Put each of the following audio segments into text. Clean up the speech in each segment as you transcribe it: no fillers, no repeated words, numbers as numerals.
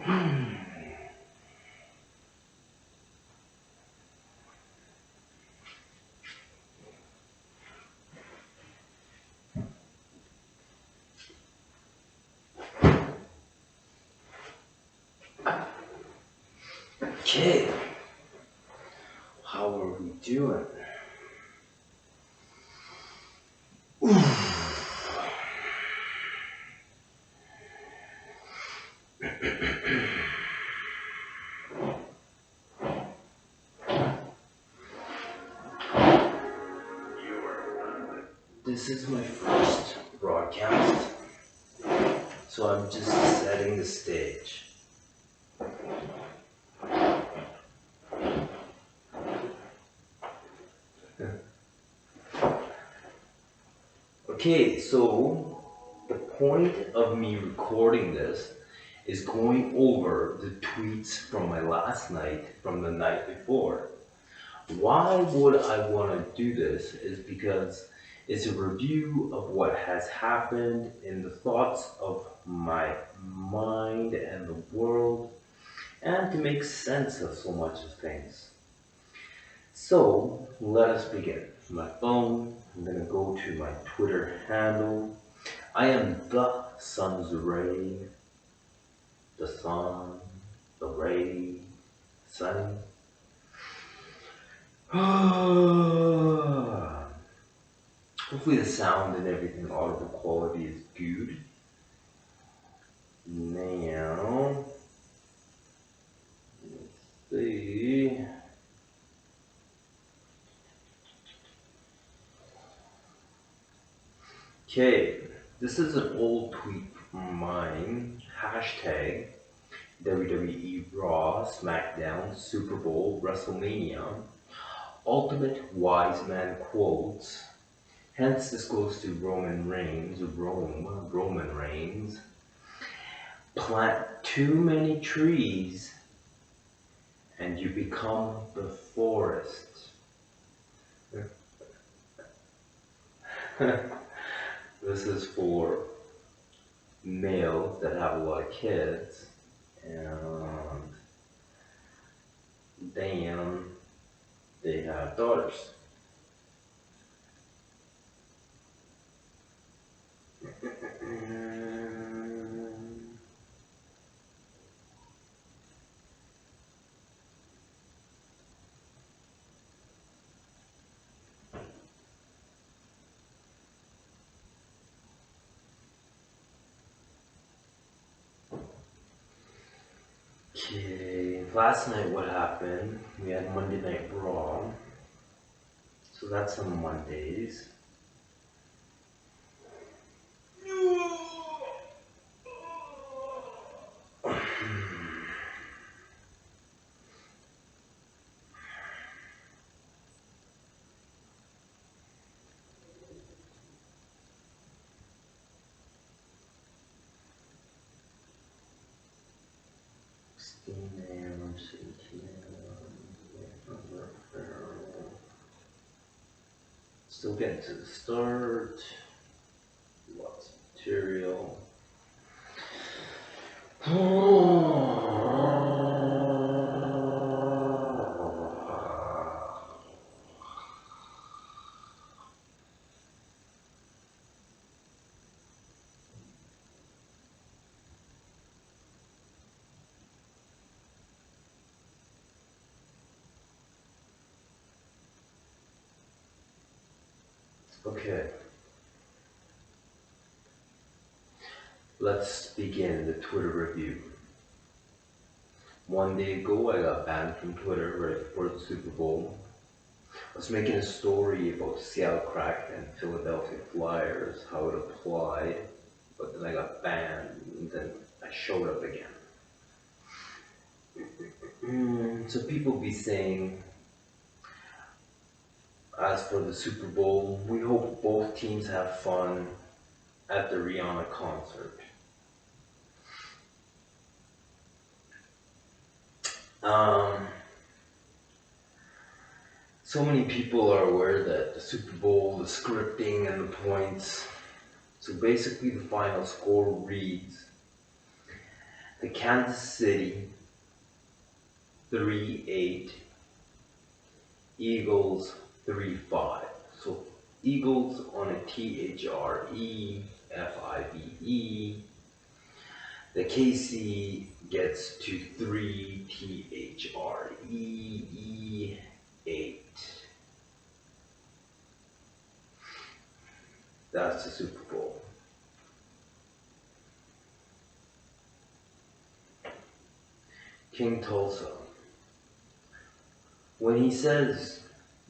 Okay, how are we doing? This is my first broadcast, so I'm just setting the stage. Okay, so the point of me recording this is going over the tweets from my last night, from the night before. Why would I want to do this is because it's a review of what has happened in the thoughts of my mind and the world, and to make sense of so much of things. So let us begin. My phone, I'm gonna go to my Twitter handle. I am the sun's ray, the sun, the ray, sun. Hopefully the sound and everything, audible quality is good. Now, let's see. Okay, this is an old tweet from mine. Hashtag WWE Raw, SmackDown, Super Bowl, WrestleMania. Ultimate wise man quotes. Hence, this goes to Roman Reigns. Roman Reigns. Plant too many trees and you become the forest. This is for males that have a lot of kids, and then they have daughters. Okay, last night what happened? We had Monday Night Raw, so that's on Mondays. Still getting to the start. Lots of material. Okay. Let's begin the Twitter review. One day ago, I got banned from Twitter right before the Super Bowl. I was making a story about Seattle Kraken and Philadelphia Flyers, how it applied, but then I got banned, and then I showed up again. So people be saying, as for the Super Bowl, we hope both teams have fun at the Rihanna concert. So many people are aware that the Super Bowl, the scripting and the points. So basically the final score reads The Kansas City 3-8, Eagles 3-5. So Eagles on a THREFIVE. The KC gets to 3 THREE 8. That's the Super Bowl. King Tulsa. When he says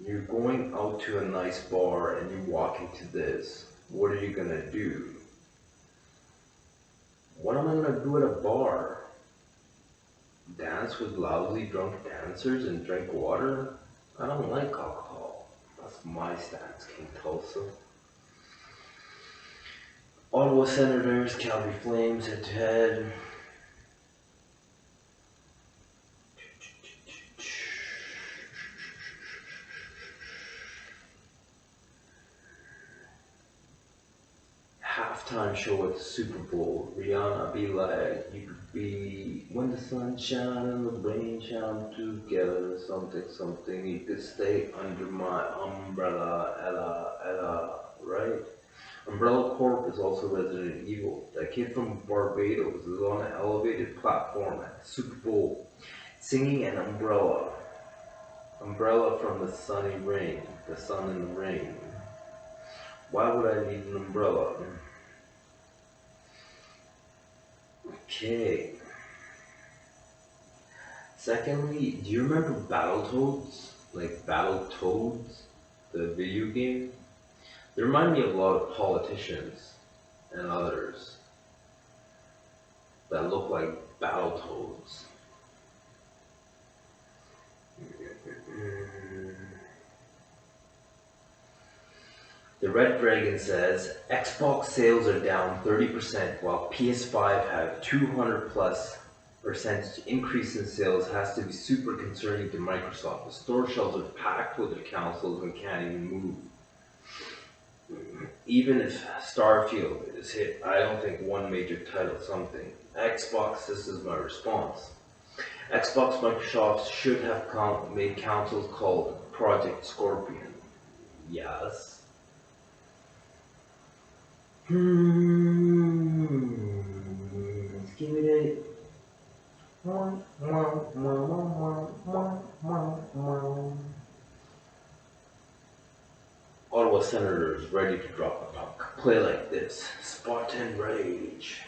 you're going out to a nice bar and you walk into this, what are you gonna do? What am I gonna do at a bar? Dance with loudly drunk dancers and drink water? I don't like alcohol. That's my stance, King Tulsa. Ottawa Senators, Calgary Flames head to head. Halftime show at the Super Bowl. Rihanna be like, you could be when the sun shine and the rain shine together, something, something. You could stay under my umbrella, Ella, right? Umbrella Corp is also Resident Evil. That kid from Barbados is on an elevated platform at the Super Bowl, singing an umbrella. Umbrella from the sunny rain, the sun and the rain. Why would I need an umbrella? Okay. Secondly, do you remember Battletoads? Like Battletoads, the video game? They remind me of a lot of politicians and others that look like Battletoads. The Red Dragon says Xbox sales are down 30% while PS5 have 200+% increase in sales has to be super concerning to Microsoft. The store shelves are packed with their consoles and can't even move. Even if Starfield is hit, I don't think one major title something. Xbox, this is my response. Xbox Microsoft should have made consoles called Project Scorpion. Yes. Skibbity. Ottawa Senators ready to drop a puck. Play like this. Spartan Rage.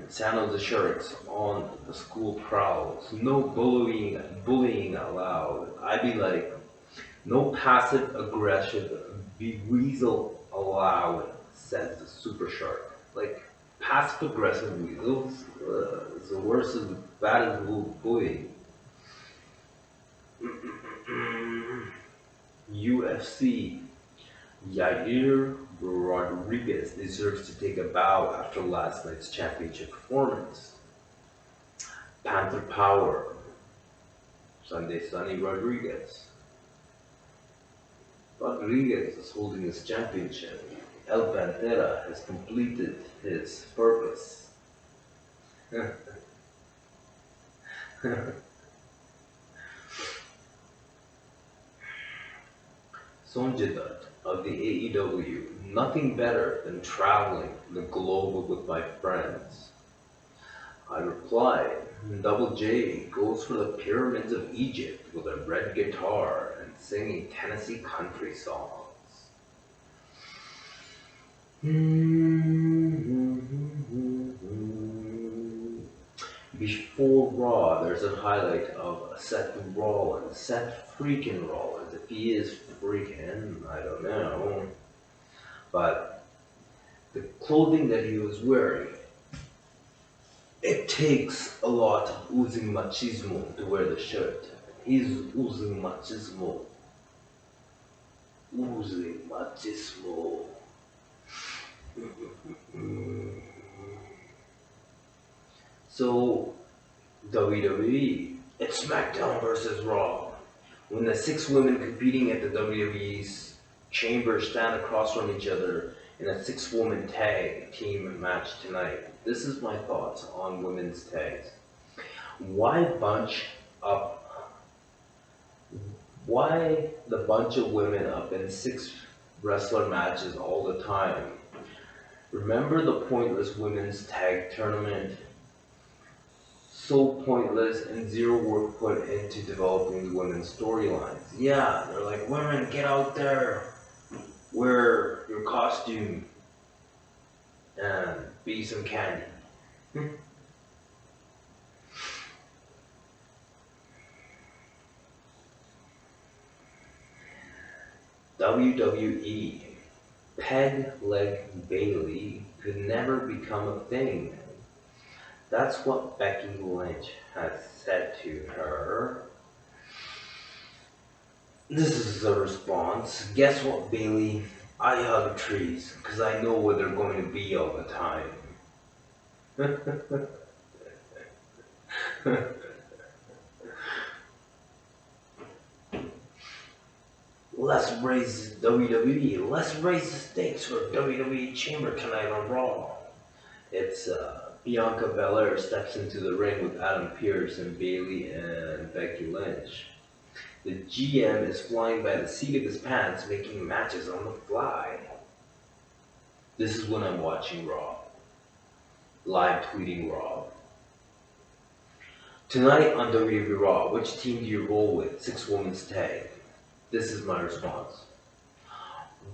San Jose Sharks on the school prowls. No bullying allowed. I'd be like, no passive aggressive be weasel allowed, says the Super Shark. Like, passive aggressive weasels is the worst as bad as bullying. UFC. Yair Rodriguez deserves to take a bow after last night's championship performance. Panther Power. Sunny Rodriguez. Rodriguez is holding his championship. El Pantera has completed his purpose. Sonjay Dutt of the AEW, nothing better than traveling the globe with my friends. I replied, Double J goes for the pyramids of Egypt with a red guitar and singing Tennessee country songs. Before Raw, there's a highlight of Seth Rollins. Seth freaking Rollins. If he is freaking, I don't know. But the clothing that he was wearing, it takes a lot of oozing machismo to wear the shirt. He's oozing machismo. Oozing machismo. So, WWE, it's SmackDown versus Raw. When the 6 women competing at the WWE's chamber stand across from each other, in a 6-woman tag team match tonight. This is my thoughts on women's tags. Why bunch up? Why the bunch of women up in 6 wrestler matches all the time? Remember the pointless women's tag tournament? So pointless and zero work put into developing the women's storylines. Yeah, they're like, women, get out there, wear your costume, and be some candy. WWE. Peg Leg Bailey could never become a thing. That's what Becky Lynch has said to her. This is the response. Guess what, Bailey? I hug trees because I know where they're going to be all the time. Let's raise WWE. Let's raise the stakes for WWE Chamber tonight on Raw. It's Bianca Belair steps into the ring with Adam Pearce and Bailey and Becky Lynch. The GM is flying by the seat of his pants, making matches on the fly. This is when I'm watching Raw. Live tweeting Raw. Tonight on WWE Raw, which team do you roll with? 6-women's tag. This is my response.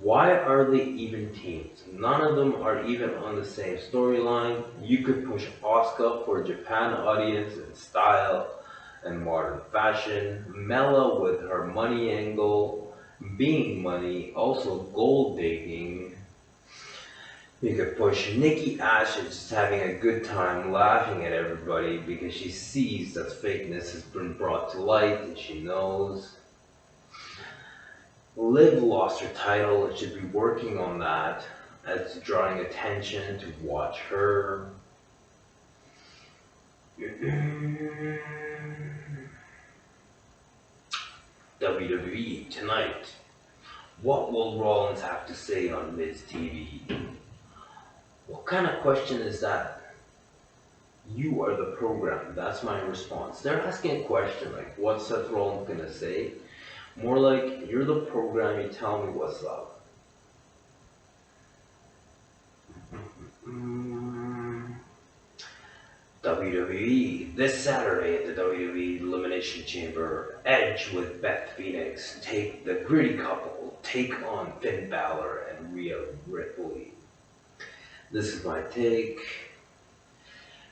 Why are they even teams? None of them are even on the same storyline. You could push Asuka for a Japan audience in style and modern fashion. Mela with her money angle, being money, also gold digging. You could push Nikki Ash as just having a good time laughing at everybody because she sees that fakeness has been brought to light and she knows. Liv lost her title and should be working on that as drawing attention to watch her. WWE tonight. What will Rollins have to say on Miz TV? What kind of question is that? You are the program. That's my response. They're asking a question like, what's Seth Rollins gonna say? More like, you're the program, you tell me what's up. WWE. This Saturday at the WWE Elimination Chamber, Edge with Beth Phoenix take the Gritty Couple, take on Finn Balor and Rhea Ripley. This is my take.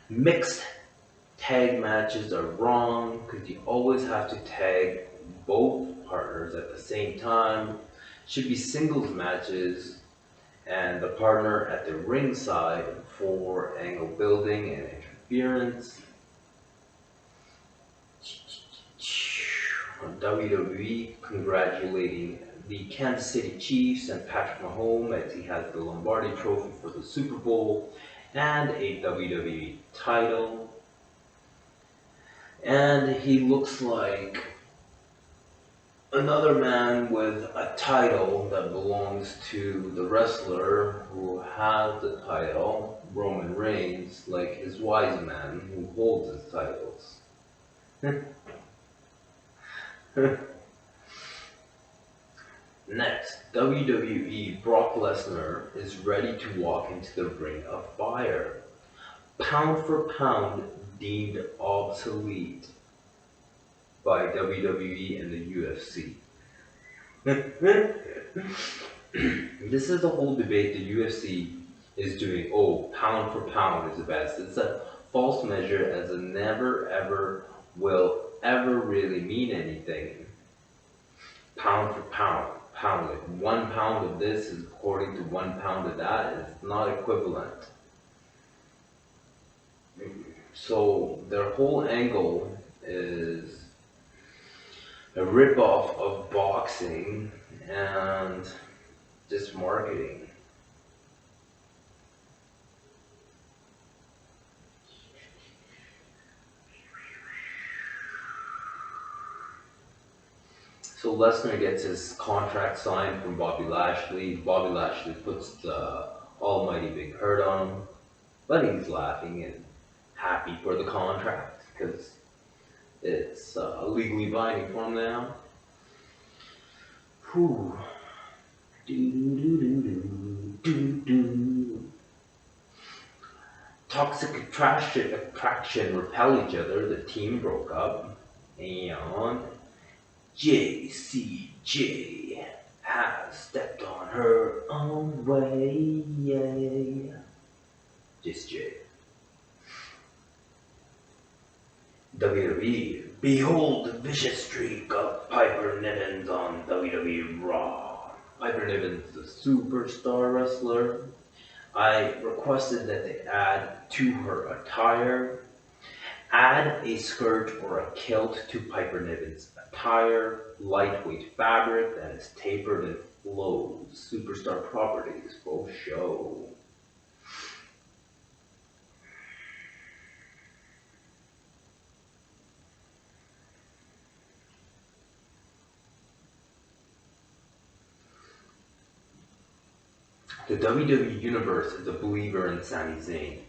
Mixed tag matches are wrong because you always have to tag both partners at the same time. Should be singles matches and the partner at the ringside for angle building and interference. On WWE, congratulating the Kansas City Chiefs and Patrick Mahomes as he has the Lombardi Trophy for the Super Bowl and a WWE title. And he looks like another man with a title that belongs to the wrestler who has the title, Roman Reigns, like his wise man who holds his titles. Next, WWE Brock Lesnar is ready to walk into the ring of fire. Pound for pound deemed obsolete by WWE and the UFC. This is the whole debate the UFC is doing. Oh, pound for pound is the best. It's a false measure as it never ever will ever really mean anything. Pound for pound. Pound it. 1 pound of this is according to 1 pound of that. It's not equivalent. So their whole angle is a rip-off of boxing and just marketing. So Lesnar gets his contract signed from Bobby Lashley. Bobby Lashley puts the almighty big hurt on him, but he's laughing and happy for the contract because it's legally binding for him now. Whew. Toxic attraction repel each other. The team broke up, and JCJ has stepped on her own way. Yay. Just J. WWE. Behold the vicious streak of Piper Niven on WWE Raw. Piper Niven's the superstar wrestler. I requested that they add to her attire. Add a skirt or a kilt to Piper Niven's attire. Lightweight fabric that is tapered and flows. Superstar properties both show. The WWE Universe is a believer in Sami Zayn.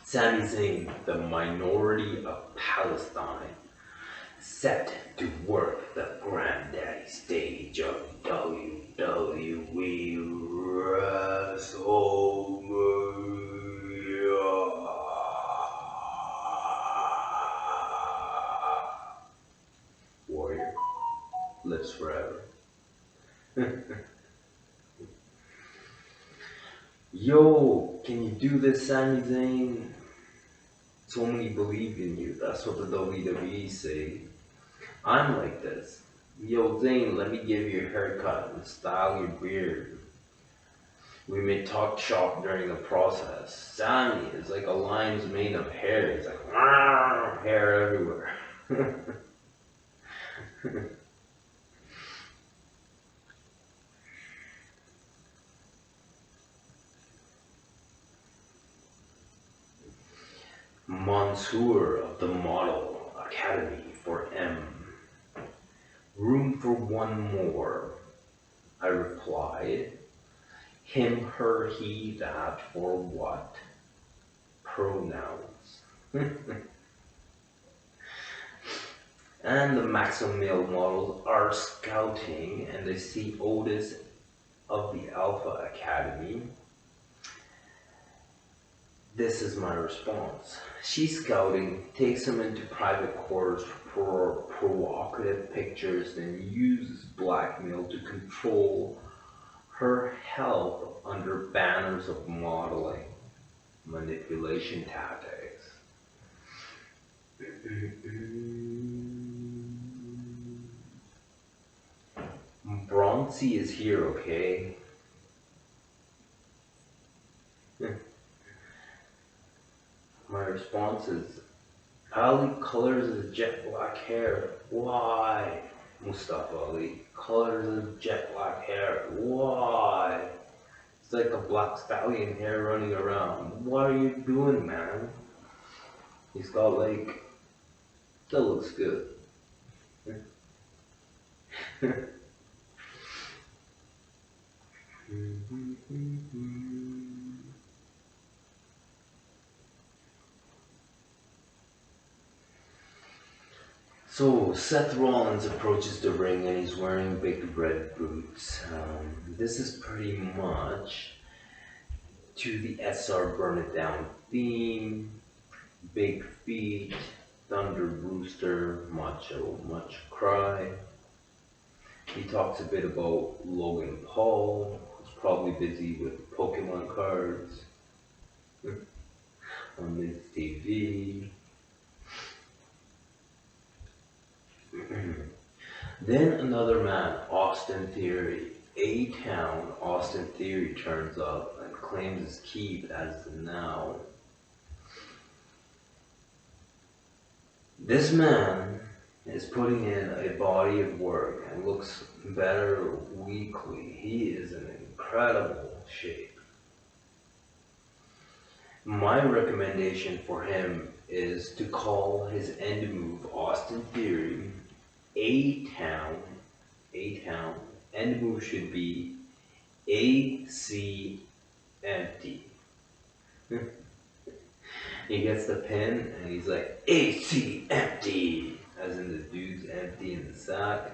Sami Zayn, the minority of Palestine, set to work the granddaddy stage of WWE WrestleMania. Warrior lives forever. Yo, can you do this, Sami Zayn? So many believe in you. That's what the WWE say. I'm like this. Yo, Zayn, let me give you a haircut and style your beard. We may talk shop during the process. Sammy is like a lion's mane of hair. He's like, hair everywhere. Mansoor of the Model Academy for M. Room for one more, I replied. Him, her, he, that, for what? Pronouns. And the Maximum Male models are scouting and they see Otis of the Alpha Academy. This is my response. She's scouting, takes him into private quarters for provocative pictures, then uses blackmail to control her health under banners of modeling, manipulation tactics. Bronzy is here, okay? My response is, Ali colors his jet black hair. Why? Mustafa Ali colors his jet black hair. Why? It's like a black stallion hair running around. What are you doing, man? He's got like, still looks good. So Seth Rollins approaches the ring and he's wearing big red boots. This is pretty much to the SR Burn It Down theme. Big feet, Thunder Brewster, Macho, much cry. He talks a bit about Logan Paul, who's probably busy with Pokemon cards on his TV. Then another man, Austin Theory. A-Town Austin Theory turns up and claims his keep as the now. This man is putting in a body of work and looks better weekly. He is in incredible shape. My recommendation for him is to call his end move Austin Theory A-Town, A-Town, and the move should be AC empty. He gets the pen and he's like, AC empty, as in the dude's empty in the sack.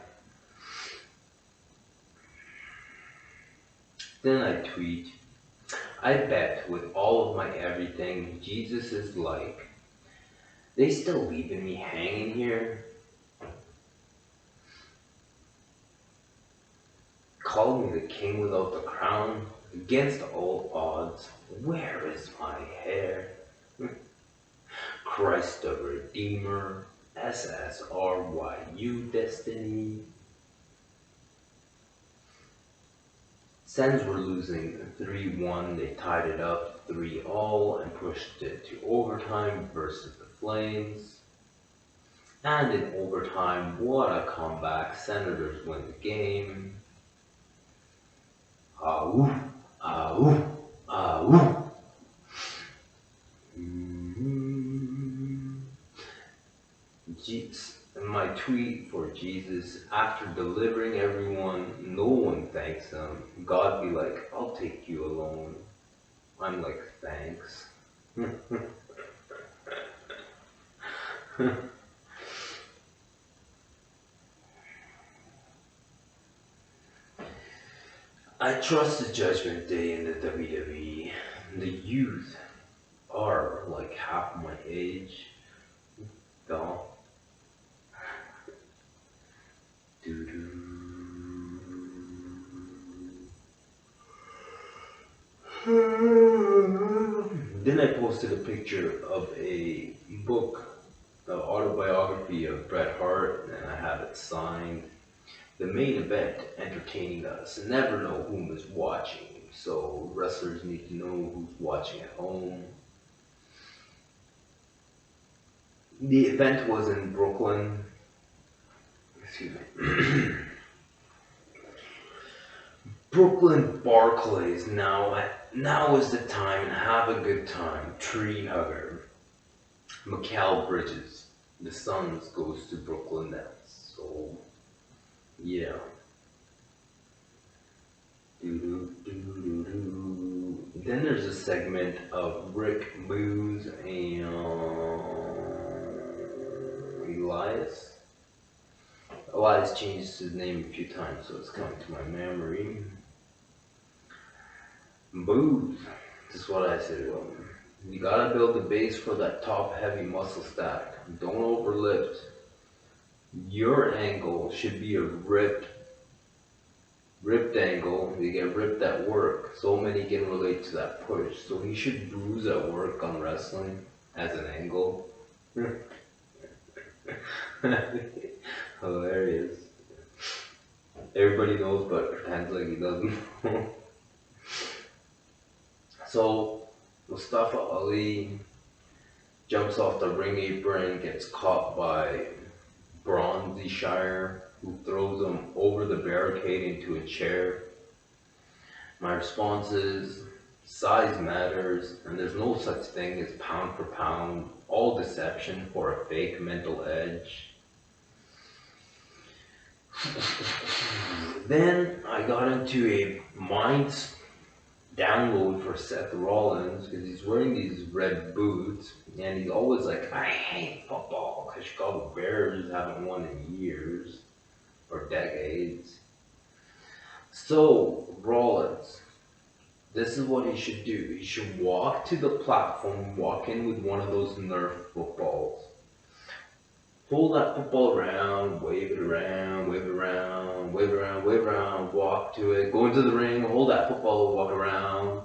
Then I tweet, I bet with all of my everything, Jesus is like, they still leaving me hanging here? Call me the king without the crown, against all odds, where is my hair? Christ the Redeemer, SSRYU destiny. Sens were losing 3-1, they tied it up 3-all and pushed it to overtime versus the Flames. And in overtime, what a comeback, Senators win the game. Ah-woo, ah-woo, ah-woo. My tweet for Jesus, after delivering everyone, no one thanks him. God be like, I'll take you alone. I'm like, thanks. I trust the judgment day in the WWE. The youth are like half my age. Though. Then I posted a picture of a book, the autobiography of Bret Hart, and I have it signed. The main event entertaining us. Never know whom is watching, so wrestlers need to know who's watching at home. The event was in Brooklyn. Excuse me. Brooklyn Barclays, now is the time, and have a good time. Tree hugger. Mikal Bridges. The Suns goes to Brooklyn Nets. So, yeah. Then there's a segment of Rick Booz and Elias. Elias changes his name a few times, so it's coming to my memory. Booze. This is what I say to him. You gotta build a base for that top heavy muscle stack. Don't overlift. Your angle should be a ripped angle. You get ripped at work. So many can relate to that push. So he should bruise at work on wrestling as an angle. Hilarious. Everybody knows but pretends like he doesn't. So Mustafa Ali jumps off the ring apron, gets caught by Bronzy Shire, who throws him over the barricade into a chair. My response is, size matters, and there's no such thing as pound for pound, all deception for a fake mental edge. Then I got into a Minds download for Seth Rollins because he's wearing these red boots and he's always like, I hate football because Chicago Bears haven't won in years or decades. So Rollins, this is what he should do. He should walk to the platform, walk in with one of those Nerf footballs. Pull that football around, wave it around, wave it around, wave it around, wave it around, walk to it, go into the ring, hold that football, walk around.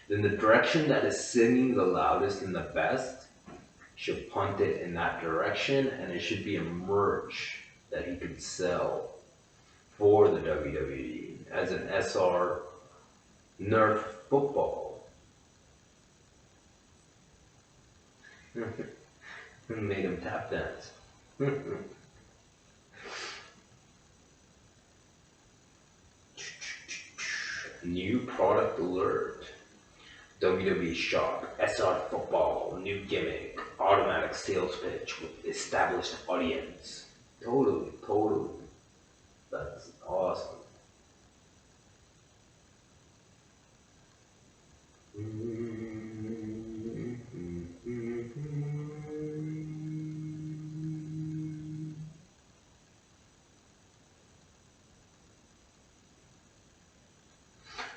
Then the direction that is singing the loudest and the best, should punt it in that direction, and it should be a merch that he could sell for the WWE as an SR Nerf football. Made him tap dance. New product alert. WWE Shop, SR Football, new gimmick, automatic sales pitch with established audience. Totally, totally. That's awesome.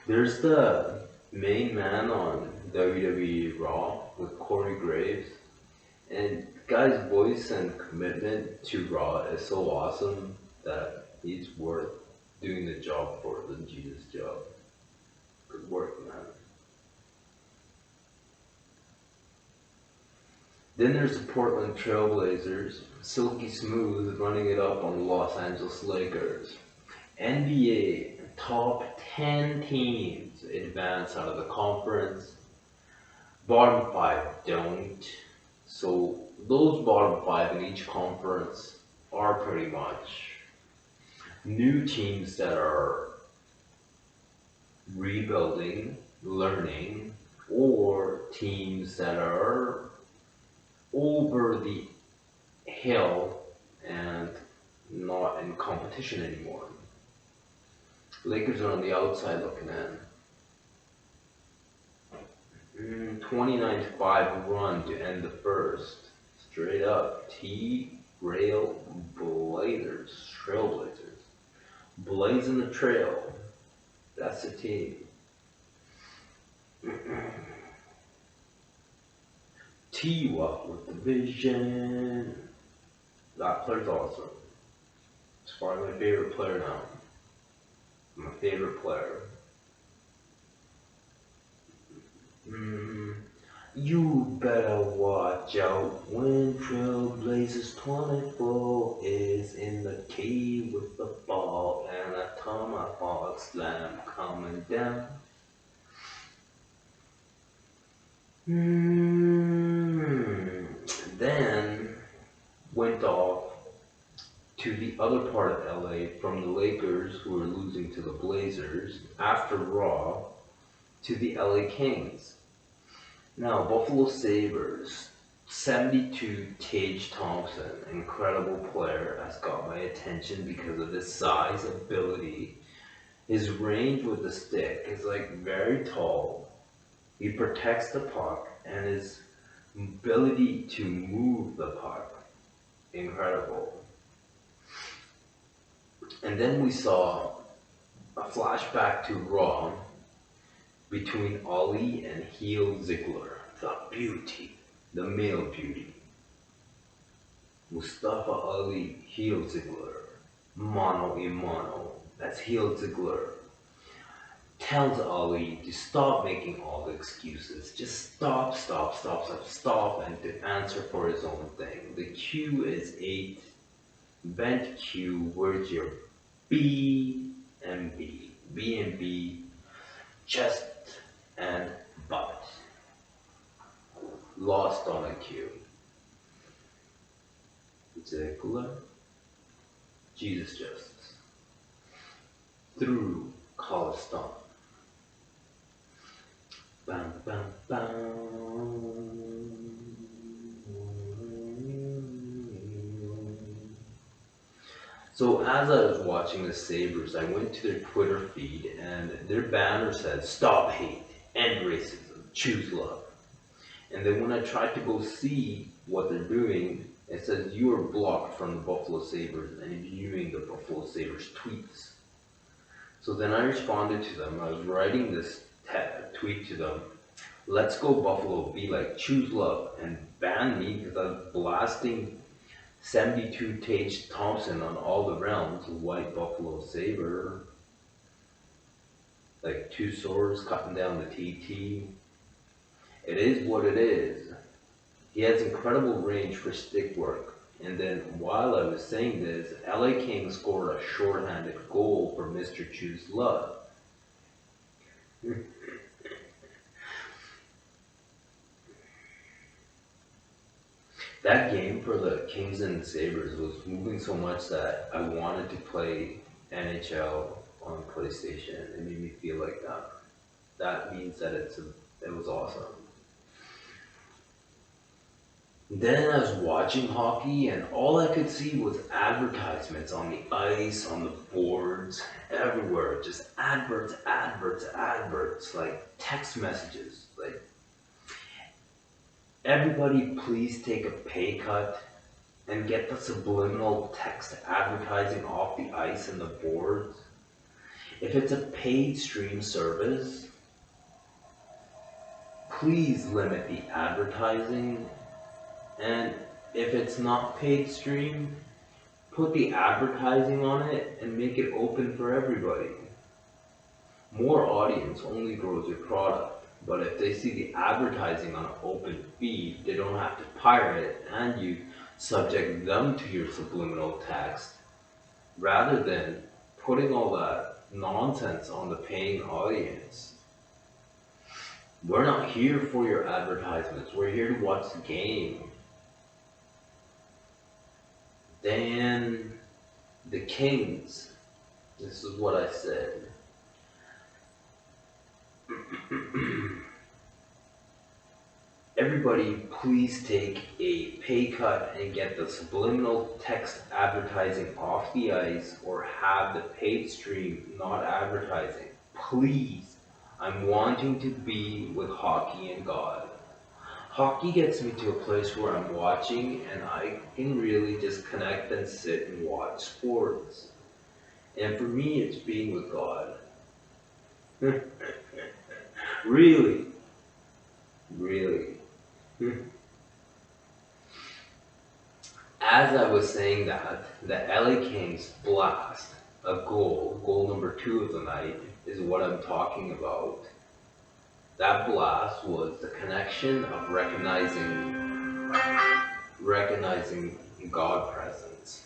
There's the main man on WWE Raw with Corey Graves, and the guy's voice and commitment to Raw is so awesome that he's worth doing the job for the Jesus job. Good work, man. Then there's the Portland Trailblazers, silky smooth, running it up on the Los Angeles Lakers. NBA top 10 teams advance out of the conference. Bottom five don't. So those bottom five in each conference are pretty much new teams that are rebuilding, learning, or teams that are over the hill and not in competition anymore. Lakers are on the outside looking in. 29-5 run to end the first. Straight up. Trailblazers. Blazing the trail. That's the team. Tee you up with the vision. That player's awesome. It's probably my favorite player now. My favorite player. You better watch out when Trailblazers 24 is in the key with the ball and a tomahawk slam coming down. Then went off to the other part of LA from the Lakers, who were losing to the Blazers, after Raw, to the LA Kings. Now, Buffalo Sabers, 72 Tage Thompson, incredible player, has got my attention because of his size, ability. His range with the stick is like very tall. He protects the puck, and his ability to move the puck, incredible. And then we saw a flashback to Raw between Ali and Heel Ziggler, the beauty, the male beauty. Mustafa Ali, Heel Ziggler, mano a mano. That's Heel Ziggler. Tells Ali to stop making all the excuses. Just stop, and to answer for his own thing. The Q is 8. Bent Q, where's your B and B? B and B, chest and butt. Lost on a Q. Ziggler, Jesus Justice. Through Colliston. Bam, bam, bam. So as I was watching the Sabres, I went to their Twitter feed and their banner said, "Stop hate, end racism, choose love." And then when I tried to go see what they're doing, it says you are blocked from the Buffalo Sabres and viewing the Buffalo Sabres tweets. So then I responded to them. I was writing this tweet to them. Let's go Buffalo, be like, choose love, and ban me because I was blasting 72 Tage Thompson on all the realms, white Buffalo Saber, like two swords cutting down the TT. It is what it is. He has incredible range for stick work. And then while I was saying this, LA Kings scored a shorthanded goal for Mr. Choose Love. That game for the Kings and Sabres was moving so much that I wanted to play NHL on PlayStation. It made me feel like that. That means that it was awesome. Then I was watching hockey, and all I could see was advertisements on the ice, on the boards, everywhere. Just adverts, adverts, adverts, like text messages. Like, everybody, please take a pay cut and get the subliminal text advertising off the ice and the boards. If it's a paid stream service, please limit the advertising. And if it's not paid stream, put the advertising on it and make it open for everybody. More audience only grows your product, but if they see the advertising on an open feed, they don't have to pirate it and you subject them to your subliminal text rather than putting all that nonsense on the paying audience. We're not here for your advertisements. We're here to watch the game. Then the Kings. This is what I said. Everybody, please take a pay cut and get the subliminal text advertising off the ice or have the paid stream not advertising. Please. I'm wanting to be with hockey and God. Hockey gets me to a place where I'm watching and I can really just connect and sit and watch sports. And for me, it's being with God. Really, really. As I was saying that, the LA Kings blast a goal number 2 of the night, is what I'm talking about. That blast was the connection of recognizing God presence.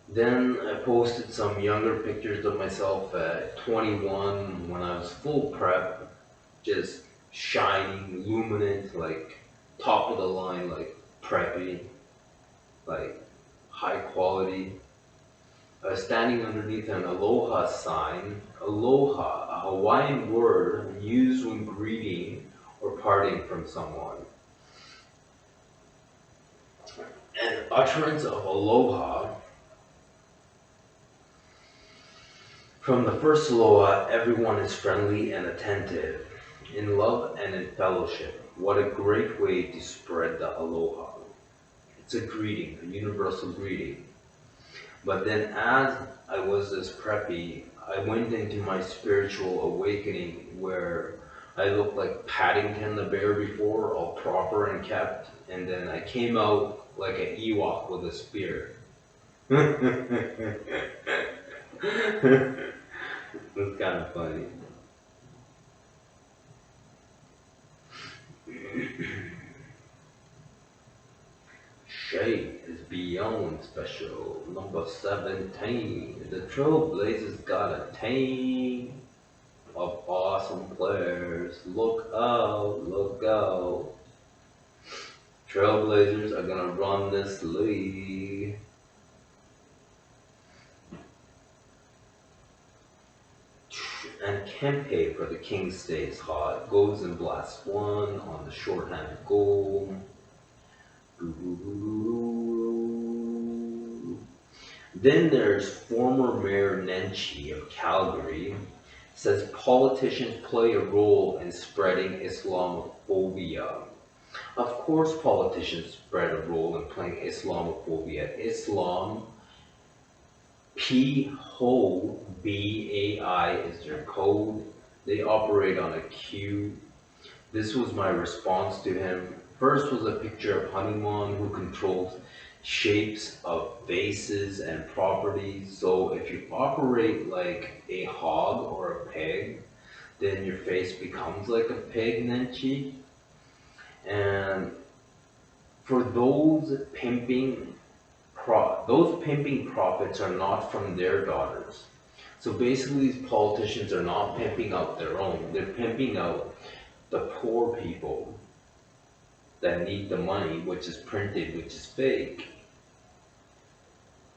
Then I posted some younger pictures of myself at 21 when I was full prep, just shining, luminant, like top of the line, like preppy, like high quality. I was standing underneath an aloha sign. Aloha, a Hawaiian word used when greeting or parting from someone. An utterance of aloha. From the first aloha, everyone is friendly and attentive, in love and in fellowship. What a great way to spread the aloha. It's a greeting, a universal greeting. But then as I was this preppy, I went into my spiritual awakening where I looked like Paddington the bear before, all proper and kept, and then I came out like an Ewok with a spear. It's kind of funny. Shade is beyond special. Number 17. The TrailBlazers got a team of awesome players. Look out, look out. TrailBlazers are gonna run this league. And Kempe for the Kings stays hot. Goes and blasts one on the shorthanded goal. Then there's former Mayor Nenchi of Calgary. Says politicians play a role in spreading Islamophobia. Of course politicians spread a role in playing Islamophobia. Islam, P-H-O-B-A-I is their code. They operate on a Q. This was my response to him. First was a picture of Hanuman who controls shapes of vases and properties. So if you operate like a hog or a pig, then your face becomes like a pig, Nenchi. And for those pimping profits are not from their daughters. So basically these politicians are not pimping out their own. They're pimping out the poor people that need the money, which is printed, which is fake,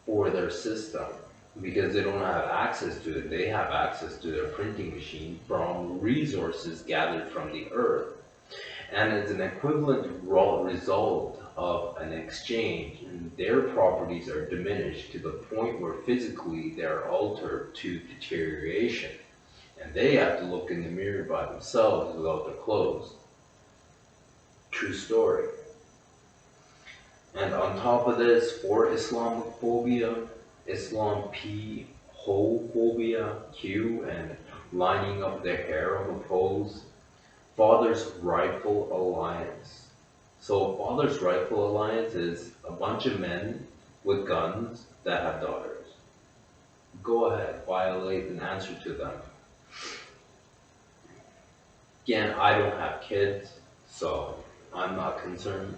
for their system. Because they don't have access to it. They have access to their printing machine from resources gathered from the earth. and it's an equivalent result of an exchange, and their properties are diminished to the point where physically they are altered to deterioration, and they have to look in the mirror by themselves without their clothes. True story. And on top of this, for Islamophobia, Islam P, homophobia Q, and lining up their hair on the pose, Father's Rifle Alliance. So Father's Rifle Alliance is a bunch of men with guns that have daughters. Go ahead, violate and answer to them. Again, I don't have kids, so I'm not concerned.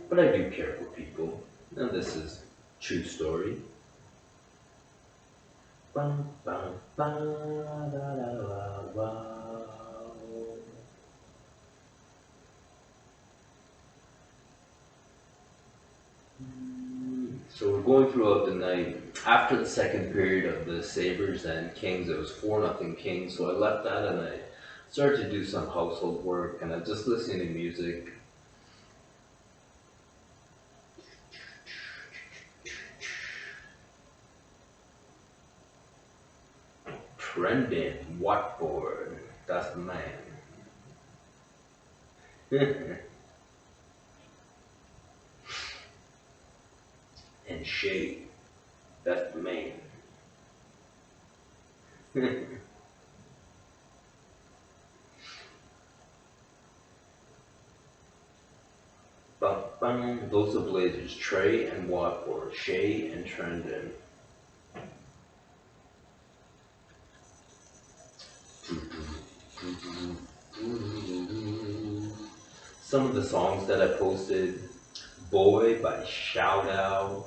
But I do care for people, and this is true story. Bum, bum, ba, da, da, da, wow. So we're going throughout the night. After the second period of the Sabers and Kings, it was 4-0 Kings, so I left that and I started to do some household work and I was just listening to music. Trending Watford, that's the man. And Shade, that's the man. Bum, bum. Those are Blazers, Trey and Watford, Shay and Trendon. Some of the songs that I posted, Boy by Shout Out,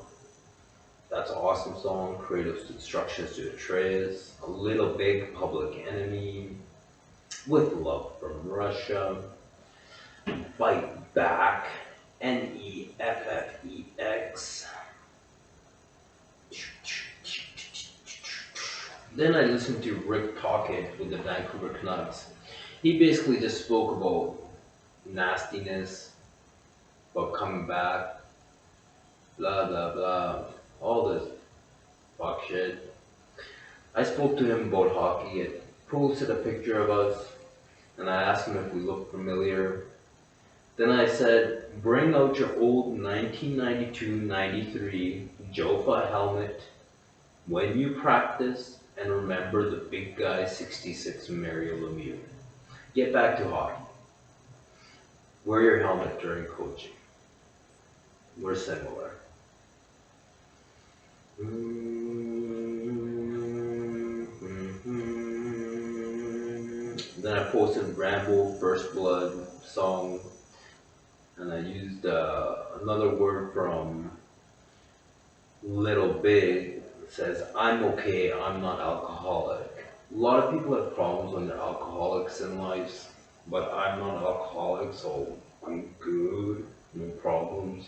that's an awesome song. Creative Instructions to Atreus, A Little Big, Public Enemy, With Love from Russia, Fight Back, Neffex. Then I listened to Rick Tocchet with the Vancouver Canucks. He basically just spoke about nastiness, about coming back, blah blah blah, all this fuck shit. I spoke to him about hockey. I posted a picture of us, and I asked him if we looked familiar. Then I said, bring out your old 1992-93 Jofa helmet when you practice, and remember the big guy 66 Mario Lemieux. Get back to hockey. Wear your helmet during coaching. We're similar. Then I posted Rambo First Blood song, and I used another word from Little Big. It says, I'm okay, I'm not alcoholic. A lot of people have problems when they're alcoholics in life, but I'm not alcoholic, so I'm good, no problems.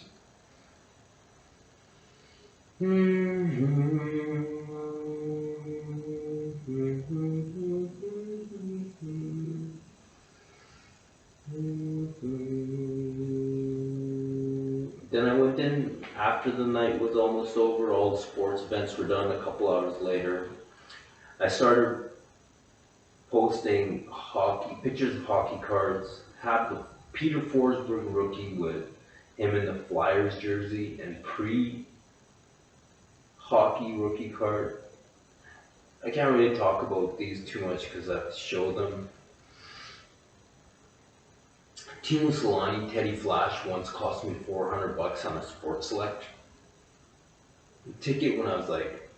Then I went in after the night was almost over, all the sports events were done a couple hours later. I started posting hockey pictures of hockey cards, have the Peter Forsberg rookie with him in the Flyers jersey and pre-hockey rookie card. I can't really talk about these too much because I have to show them. Timo Solani, Teddy Flash once cost me $400 on a Sports Select ticket when I was like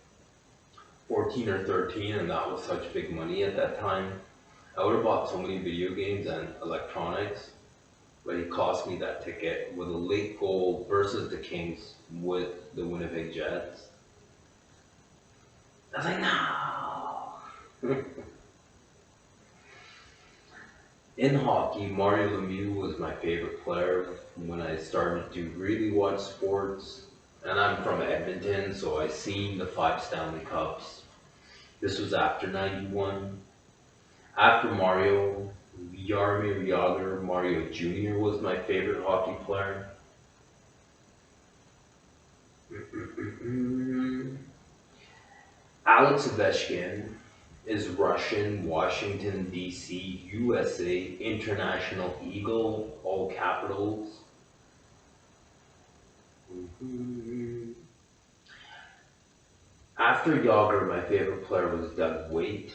14 or 13, and that was such big money at that time. I would have bought so many video games and electronics, but he cost me that ticket with a late goal versus the Kings with the Winnipeg Jets. I was like, no! In hockey, Mario Lemieux was my favorite player when I started to really watch sports. And I'm from Edmonton, so I seen the 5 Stanley Cups. This was after '91. After Mario, Yarmir Yager, Mario Jr. was my favorite hockey player. Alex Ovechkin is Russian, Washington, D.C., USA, International Eagle, all capitals. After Yager, my favorite player was Doug Waite.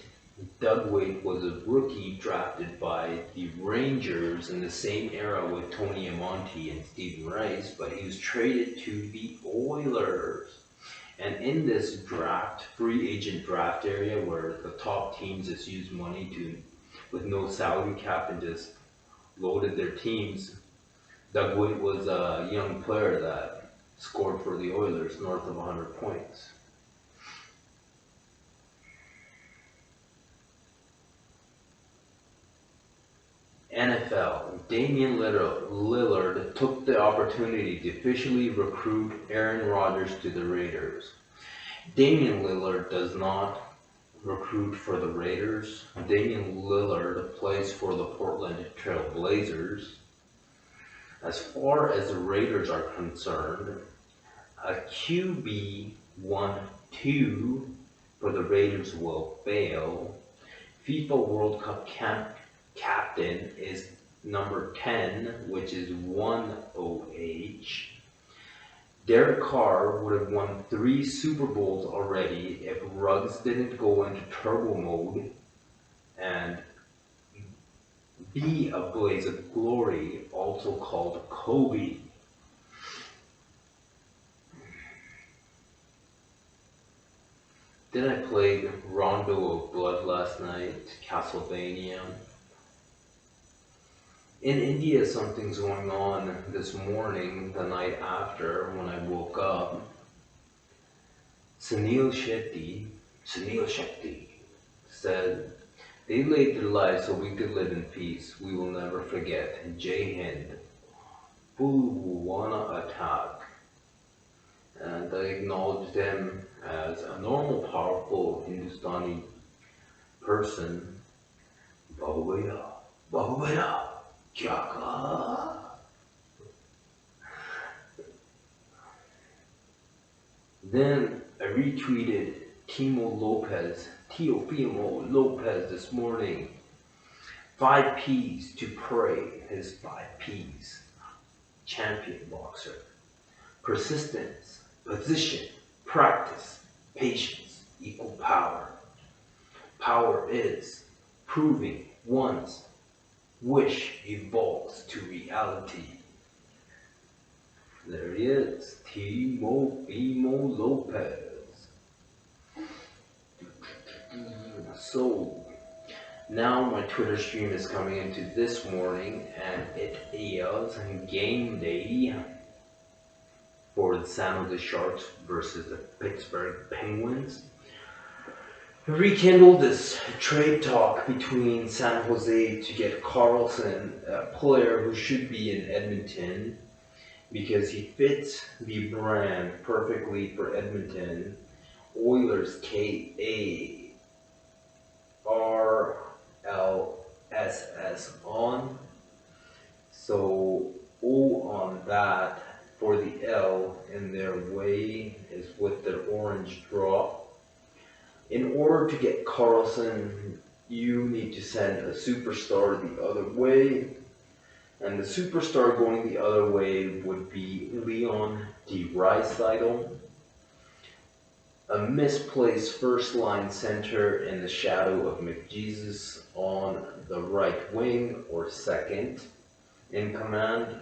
Doug Waite was a rookie drafted by the Rangers in the same era with Tony Amonte and Stephen Rice, but he was traded to the Oilers. And in this draft, free agent draft area where the top teams just used money to, with no salary cap and just loaded their teams, Doug Waite was a young player that scored for the Oilers north of 100 points. NFL, Damian Lillard took the opportunity to officially recruit Aaron Rodgers to the Raiders. Damian Lillard does not recruit for the Raiders. Damian Lillard plays for the Portland TrailBlazers. As far as the Raiders are concerned, a QB 1-2 for the Raiders will fail. FIFA World Cup captain is number 10, which is 1OH. Derek Carr would have won 3 Super Bowls already if Ruggs didn't go into turbo mode and be a blaze of glory, also called Kobe. Then I played Rondo of Blood last night, Castlevania. In India, something's going on this morning, the night after, when I woke up. Sunil Shetty said, "They laid their lives so we could live in peace. We will never forget. Jai Hind. Pulwana attack." And I acknowledged him as a normal, powerful Hindustani person. Bahubaya, Bahubaya. Chaka. Then I retweeted Teofimo Lopez this morning. 5 P's to pray, his 5 P's. Champion boxer. Persistence, position, practice, patience, equal power. Power is proving one's wish evolves to reality. There he is, Teofimo Lopez. So, now my Twitter stream is coming into this morning, and it is game day for the San Jose Sharks versus the Pittsburgh Penguins. Rekindled this trade talk between San Jose to get Carlson, a player who should be in Edmonton because he fits the brand perfectly for Edmonton. Oilers KARLSS on. So O on that for the L in their way is with their orange drop. In order to get Carlson, you need to send a superstar the other way. And the superstar going the other way would be Leon Draisaitl, a misplaced first-line center in the shadow of McJesus on the right wing or second in command.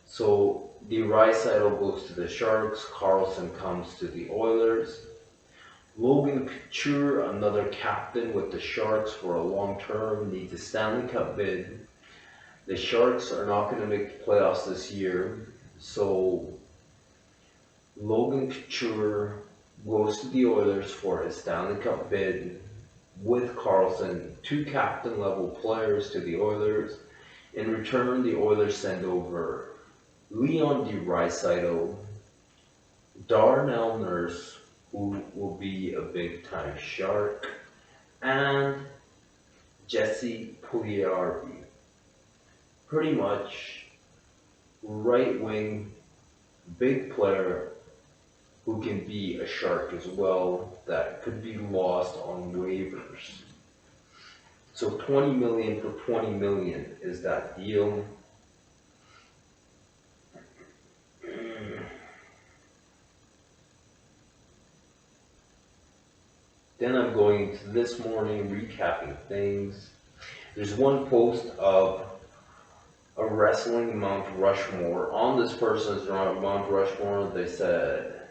So Draisaitl goes to the Sharks, Carlson comes to the Oilers. Logan Couture, another captain with the Sharks for a long term, needs a Stanley Cup bid. The Sharks are not going to make the playoffs this year, so Logan Couture goes to the Oilers for his Stanley Cup bid with Carlson, 2 captain level players to the Oilers. In return, the Oilers send over Leon Draisaitl, Darnell Nurse, who will be a big-time Shark, and Superiority. Pretty much right wing, big player who can be a shark as well, that could be lost on waivers. So 20 million for 20 million is that deal. Then I'm going to this morning recapping things. There's one post of a wrestling Mount Rushmore. On this person's Mount Rushmore, they said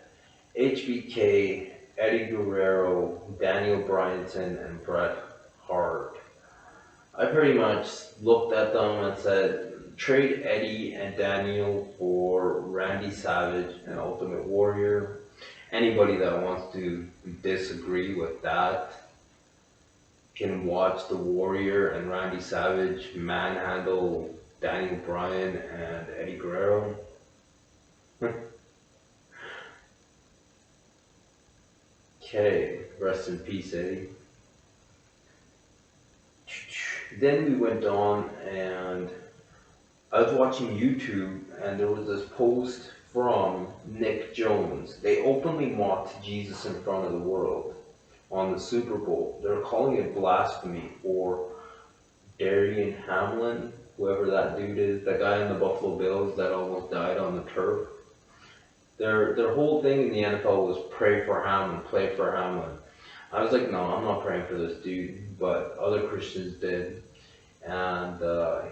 HBK, Eddie Guerrero, Daniel Bryanson, and Bret Hart. I pretty much looked at them and said, trade Eddie and Daniel for Randy Savage and Ultimate Warrior. Anybody that wants to disagree with that can watch the Warrior and Randy Savage manhandle Daniel Bryan and Eddie Guerrero. Okay, rest in peace, Eddie. Then we went on and I was watching YouTube and there was this post from Nick Jones. They openly mocked Jesus in front of the world on the Super Bowl. They're calling it blasphemy for Darian Hamlin, whoever that dude is, the guy in the Buffalo Bills that almost died on the turf. Their whole thing in the NFL was pray for Hamlin, play for Hamlin. I was like, no, I'm not praying for this dude, but other Christians did. And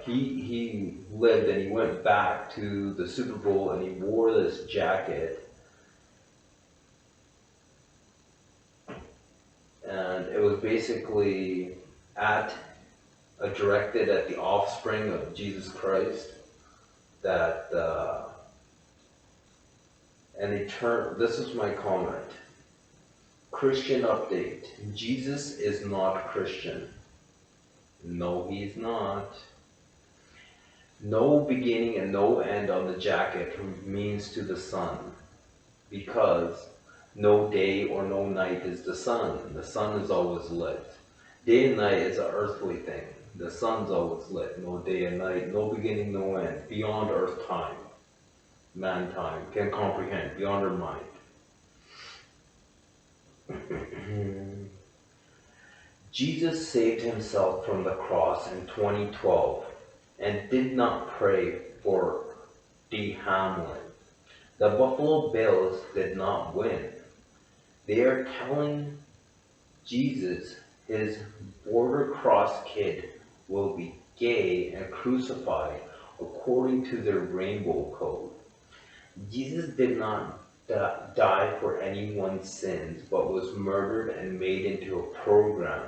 he lived and he went back to the Super Bowl and he wore this jacket. And it was basically directed at the offspring of Jesus Christ. That, and this is my comment. Christian update. Jesus is not Christian. No, he's not. No beginning and no end on the jacket means to the sun, because no day or no night is the sun. The sun is always lit. Day and night is an earthly thing. The sun's always lit. No day and night, no beginning, no end. Beyond earth time, man time can comprehend, beyond our mind. Jesus saved himself from the cross in 2012 and did not pray for D. Hamlin. The Buffalo Bills did not win. They are telling Jesus his border cross kid will be gay and crucified according to their rainbow code. Jesus did not die for anyone's sins, but was murdered and made into a program.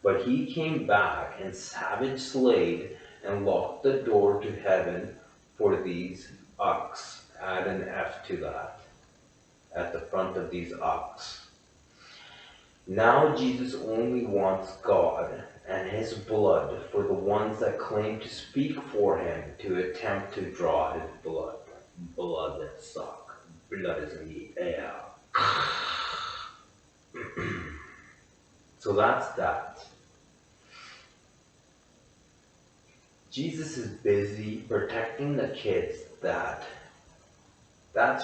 But he came back and savage slayed and locked the door to heaven for these ucks. Add an F to that, at the front of these ucks. Now Jesus only wants God and his blood for the ones that claim to speak for him to attempt to draw his blood. Blood that suck. Blood is in the air. So that's that. Jesus is busy protecting the kids. That's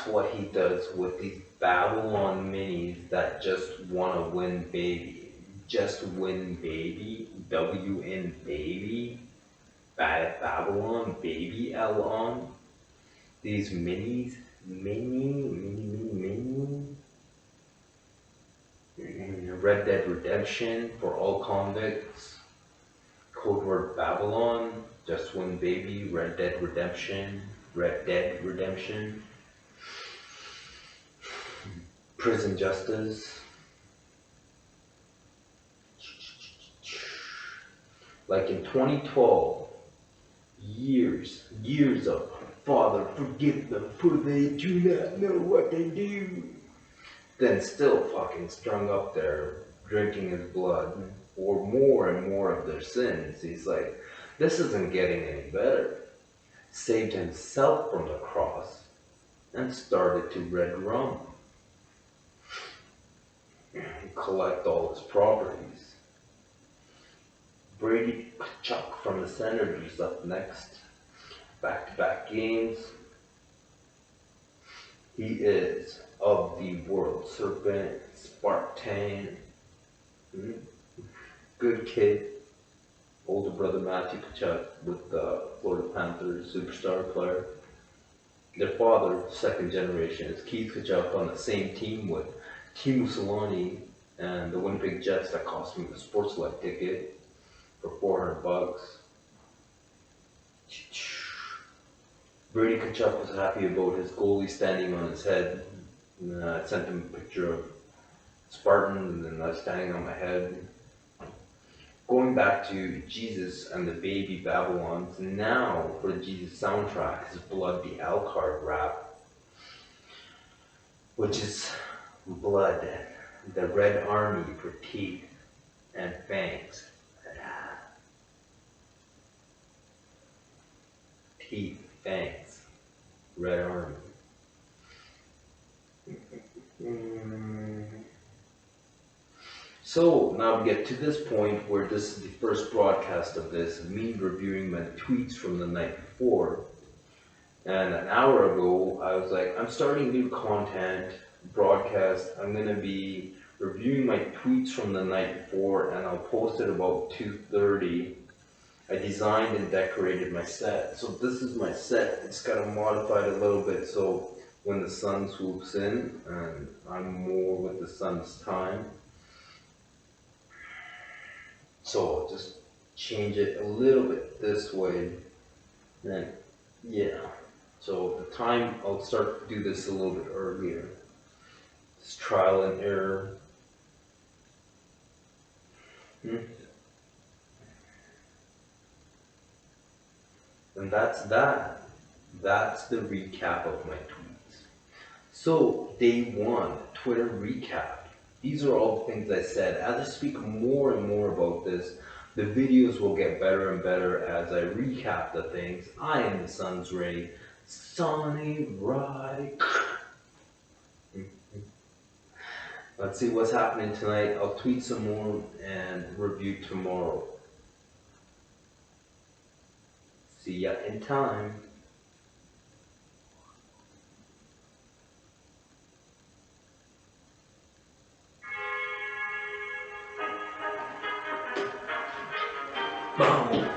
what he does with these Babylon minis that just want to win baby. Just win baby. W-in baby. Babylon baby L on. These minis. Mini. Red Dead Redemption for all convicts. Code word Babylon. Just win baby. Red Dead Redemption. Prison justice. Like in 2012, years of Father, forgive them, for they do not know what they do. Then still fucking strung up there, drinking his blood, or more and more of their sins. He's like, this isn't getting any better. Saved himself from the cross and started to red rum. Collect all his properties. Brady Kachuk from the Senators up next. Back-to-back games. He is of the World Serpent, Spartan, good kid. Older brother Matthew Kachuk with the Florida Panthers, superstar player. Their father, second generation, is Keith Kachuk on the same team with Teemu Selanne and the Winnipeg Jets that cost me the sports life ticket for $400. Brady Kachuk was happy about his goalie standing on his head. I sent him a picture of Spartan and I was standing on my head. Going back to Jesus and the baby Babylons, now for the Jesus soundtrack is Blood the Alcard rap, which is blood, the Red Army for teeth and fangs. Teeth, fangs, Red Army. So now we get to this point where this is the first broadcast of this, me reviewing my tweets from the night before. And an hour ago, I was like, I'm starting new content, broadcast. I'm going to be reviewing my tweets from the night before, and I'll post it about 2:30. I designed and decorated my set. So this is my set. It's got to modify it a little bit so when the sun swoops in, and I'm more with the sun's time. So I'll just change it a little bit this way. Then, yeah. So the time, I'll start to do this a little bit earlier. It's trial and error. And that's that. That's the recap of my tweets. So, day one, Twitter recap. These are all the things I said. As I speak more and more about this, the videos will get better and better as I recap the things. I am the sun's ray. Sunny right. Let's see what's happening tonight. I'll tweet some more and review tomorrow. See ya in time. Boom.